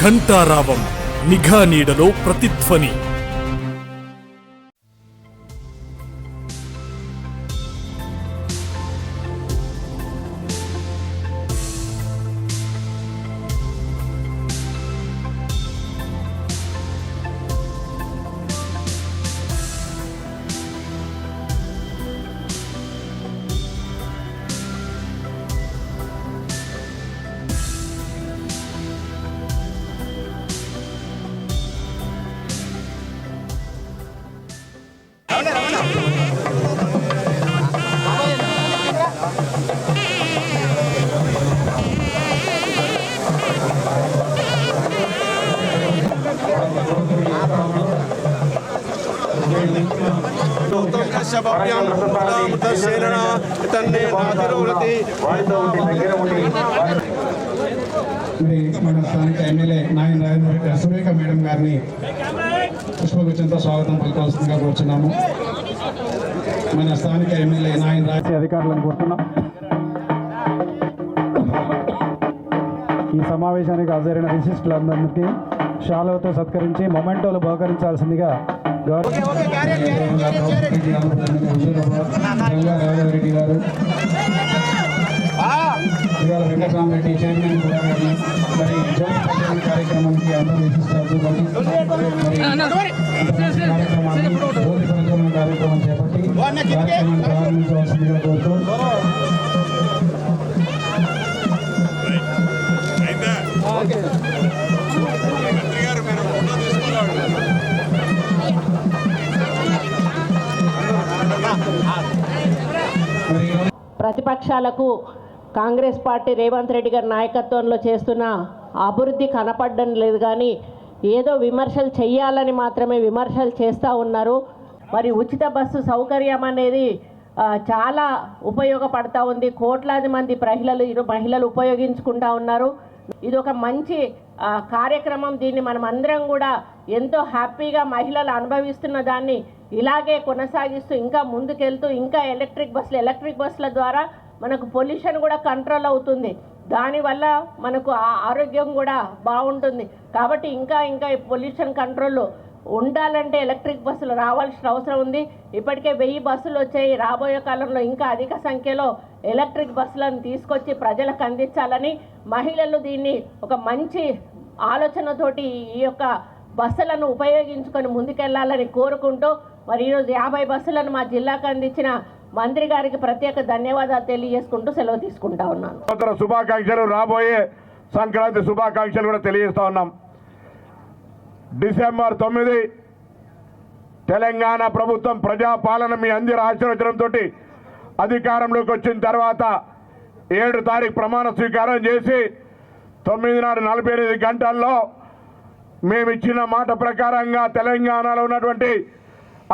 ఘంటారావం నిఘా నీడలో ప్రతిధ్వని. మన స్థానిక ఎమ్మెల్యే నాయన రాజేంద్ర సురేఖ మేడం గారిని పుష్పగుచ్చంతో స్వాగతం పలకాల్సిందిగా కూర్చున్నాము. మన స్థానిక ఎమ్మెల్యే నాయన రాజే అధికారులను కోరుతున్నాం. ఈ సమావేశానికి హాజరైన విశిష్టులందరికీ షాలువతో సత్కరించి మొమెంటోలు బహుకరించాల్సిందిగా రాఘవరెడ్డి గారు, ఇవాళ వెంకటరామరెడ్డి చైర్మన్ కూడా గారిని, మరి జ్యోతి ప్రచార కార్యక్రమానికి అందరూ విశిష్టాలు కార్యక్రమాన్ని జ్యోతి ప్రచార కార్యక్రమం చేపట్టి కార్యక్రమాన్ని ప్రారంభించవలసిందిగా కోరుతూ ప్రతిపక్షాలకు కాంగ్రెస్ పార్టీ రేవంత్ రెడ్డి గారి నాయకత్వంలో చేస్తున్న అభివృద్ధి కనపడడం లేదు, కానీ ఏదో విమర్శలు చేయాలని మాత్రమే విమర్శలు చేస్తూ ఉన్నారు. మరి ఉచిత బస్సు సౌకర్యం అనేది చాలా ఉపయోగపడతా ఉంది. కోట్లాది మంది మహిళలు ఉపయోగించుకుంటా ఉన్నారు. ఇది ఒక మంచి కార్యక్రమం. దీన్ని మనం అందరం కూడా ఎంతో హ్యాపీగా మహిళలు అనుభవిస్తున్న దాన్ని ఇలాగే కొనసాగిస్తూ ఇంకా ముందుకెళ్తూ ఇంకా ఎలక్ట్రిక్ బస్సుల ద్వారా మనకు పొల్యూషన్ కూడా కంట్రోల్ అవుతుంది. దానివల్ల మనకు ఆరోగ్యం కూడా బాగుంటుంది. కాబట్టి ఇంకా ఈ పొల్యూషన్ కంట్రోల్లో ఉండాలంటే ఎలక్ట్రిక్ బస్సులు రావాల్సిన అవసరం ఉంది. ఇప్పటికే 1000 బస్సులు వచ్చాయి. రాబోయే కాలంలో ఇంకా అధిక సంఖ్యలో ఎలక్ట్రిక్ బస్సులను తీసుకొచ్చి ప్రజలకు అందించాలని, మహిళలు దీన్ని ఒక మంచి ఆలోచనతోటి ఈ యొక్క బస్సులను ఉపయోగించుకొని ముందుకెళ్లాలని కోరుకుంటూ, మరి ఈరోజు 50 బస్సులను మా జిల్లాకు అందించిన మంత్రి గారికి ప్రత్యేక ధన్యవాదాలు తెలియజేసుకుంటూ సెలవు తీసుకుంటా ఉన్నాను. శుభాకాంక్షలు, రాబోయే సంక్రాంతి శుభాకాంక్షలు కూడా తెలియజేస్తా ఉన్నాం. డిసెంబర్ 9 తెలంగాణ ప్రభుత్వం ప్రజాపాలన మీ అందరి ఆశీర్వచనంతో అధికారంలోకి వచ్చిన తర్వాత 7 తారీఖు ప్రమాణ స్వీకారం చేసి 9 నాడు 48 గంటల్లో మేము ఇచ్చిన మాట ప్రకారంగా తెలంగాణలో ఉన్నటువంటి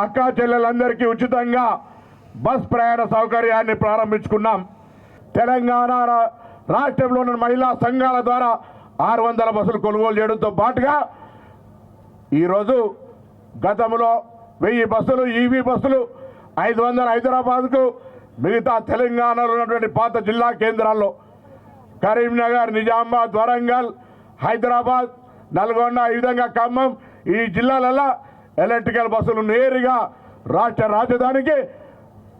అక్కా చెల్లెలందరికీ ఉచితంగా బస్ ప్రయాణ సౌకర్యాన్ని ప్రారంభించుకున్నాం. తెలంగాణ రాష్ట్రంలో ఉన్న మహిళా సంఘాల ద్వారా 600 బస్సులు కొనుగోలు చేయడంతో పాటుగా ఈరోజు గతంలో 1000 బస్సులు ఈవీ బస్సులు 500 హైదరాబాద్కు, మిగతా తెలంగాణలో ఉన్నటువంటి పాత జిల్లా కేంద్రాల్లో కరీంనగర్, నిజామాబాద్, వరంగల్, హైదరాబాద్, నల్గొండ, ఈ విధంగా ఖమ్మం, ఈ జిల్లాలలో ఎలక్ట్రికల్ బస్సులు నేరుగా రాష్ట్ర రాజధానికి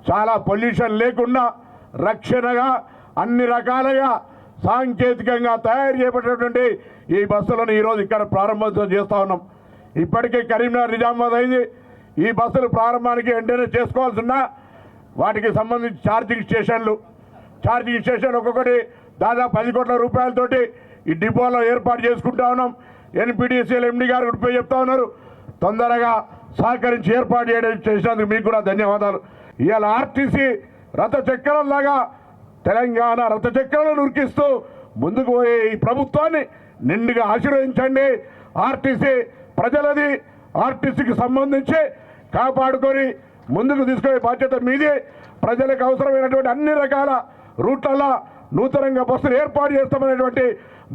చాలా పొల్యూషన్ లేకుండా రక్షణగా అన్ని రకాలుగా సాంకేతికంగా తయారు చేయబడినటువంటి ఈ బస్సులను ఈరోజు ఇక్కడ ప్రారంభోత్సవం చేస్తూ ఉన్నాం. ఇప్పటికే కరీంనగర్, నిజామాబాద్ అయింది. ఈ బస్సులు ప్రారంభానికి వెంటనే చేసుకోవాల్సి ఉన్నా వాటికి సంబంధించి ఛార్జింగ్ స్టేషన్ ఒక్కొక్కటి దాదాపు 10 కోట్ల రూపాయలతోటి ఈ డిపోలో ఏర్పాటు చేసుకుంటా ఉన్నాం. ఎన్పీడీసీఎల్ ఎండీ గారు కూడా చెప్తా ఉన్నారు, తొందరగా సహకరించి ఏర్పాటు చేసినందుకు మీకు కూడా ధన్యవాదాలు. ఇవాళ ఆర్టీసీ రథచక్రంలాగా తెలంగాణ రథచక్రాలను ఉరికిస్తూ ముందుకు పోయే ఈ ప్రభుత్వాన్ని నిండుగా ఆశీర్వదించండి. ఆర్టీసీ ప్రజలది, ఆర్టీసీకి సంబంధించి కాపాడుకొని ముందుకు తీసుకునే బాధ్యత మీది. ప్రజలకు అవసరమైనటువంటి అన్ని రకాల రూట్లలో నూతనంగా బస్సులు ఏర్పాటు చేస్తామనేటువంటి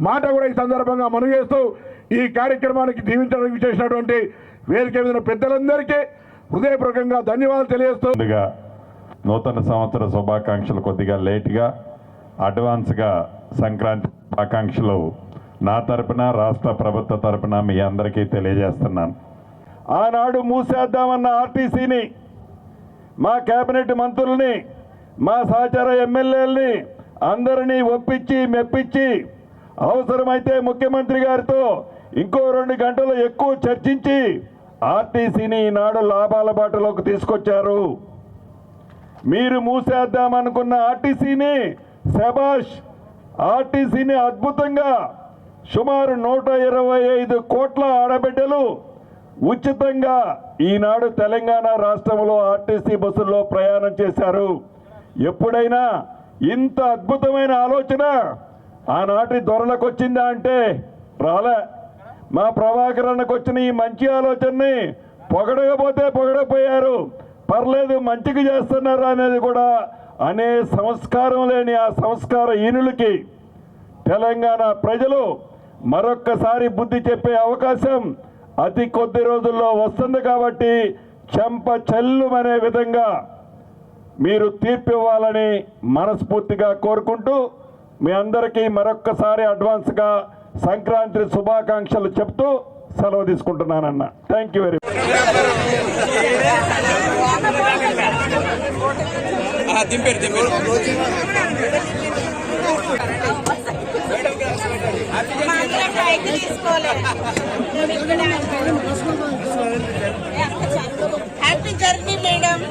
మాట కూడా ఈ సందర్భంగా మనవి చేస్తూ ఈ కార్యక్రమానికి దీవించడానికి చేసినటువంటి వేదిక మీద పెద్దలందరికీ హృదయపూర్వకంగా ధన్యవాదాలు తెలియజేస్తూ, నూతన సంవత్సర శుభాకాంక్షలు కొద్దిగా లేట్గా అడ్వాన్స్గా సంక్రాంతి శుభాకాంక్షలు నా తరపున రాష్ట్ర ప్రభుత్వ తరపున మీ అందరికీ తెలియజేస్తున్నాను. ఆనాడు మూసేద్దామన్న ఆర్టీసీని మా కేబినెట్ మంత్రుల్ని, మా సహచర ఎమ్మెల్యేలని అందరినీ ఒప్పించి మెప్పించి అవసరమైతే ముఖ్యమంత్రి గారితో ఇంకో 2 గంటలు ఎక్కువ చర్చించి ఆర్టీసీని ఈనాడు లాభాల బాటలోకి తీసుకొచ్చారు. మీరు మూసేద్దామనుకున్న ఆర్టీసీని శబాష్, ఆర్టీసీని అద్భుతంగా సుమారు 125 కోట్ల ఆడబిడ్డలు ఉచితంగా ఈనాడు తెలంగాణ రాష్ట్రంలో ఆర్టీసీ బస్సుల్లో ప్రయాణం చేశారు. ఎప్పుడైనా ఇంత అద్భుతమైన ఆలోచన ఆనాటి దొరలకు వచ్చిందా అంటే రాలే. మా ప్రభాకర్ అన్నకు వచ్చిన ఈ మంచి ఆలోచనని పొగడకపోతే పొగడపోయారు, పర్లేదు మంచిగా చేస్తున్నారు అనేది కూడా అనే సంస్కారం లేని ఆ సంస్కారహీనులకి తెలంగాణ ప్రజలు మరొక్కసారి బుద్ధి చెప్పే అవకాశం అతి కొద్ది రోజుల్లో వస్తుంది. కాబట్టి చెంప చెల్లుమనే విధంగా మీరు తీర్పు ఇవ్వాలని మనస్ఫూర్తిగా కోరుకుంటూ మీ అందరికీ మరొక్కసారి అడ్వాన్స్గా సంక్రాంతి శుభాకాంక్షలు చెప్తూ సెలవు తీసుకుంటున్నానన్న. Thank you very happy journey madam.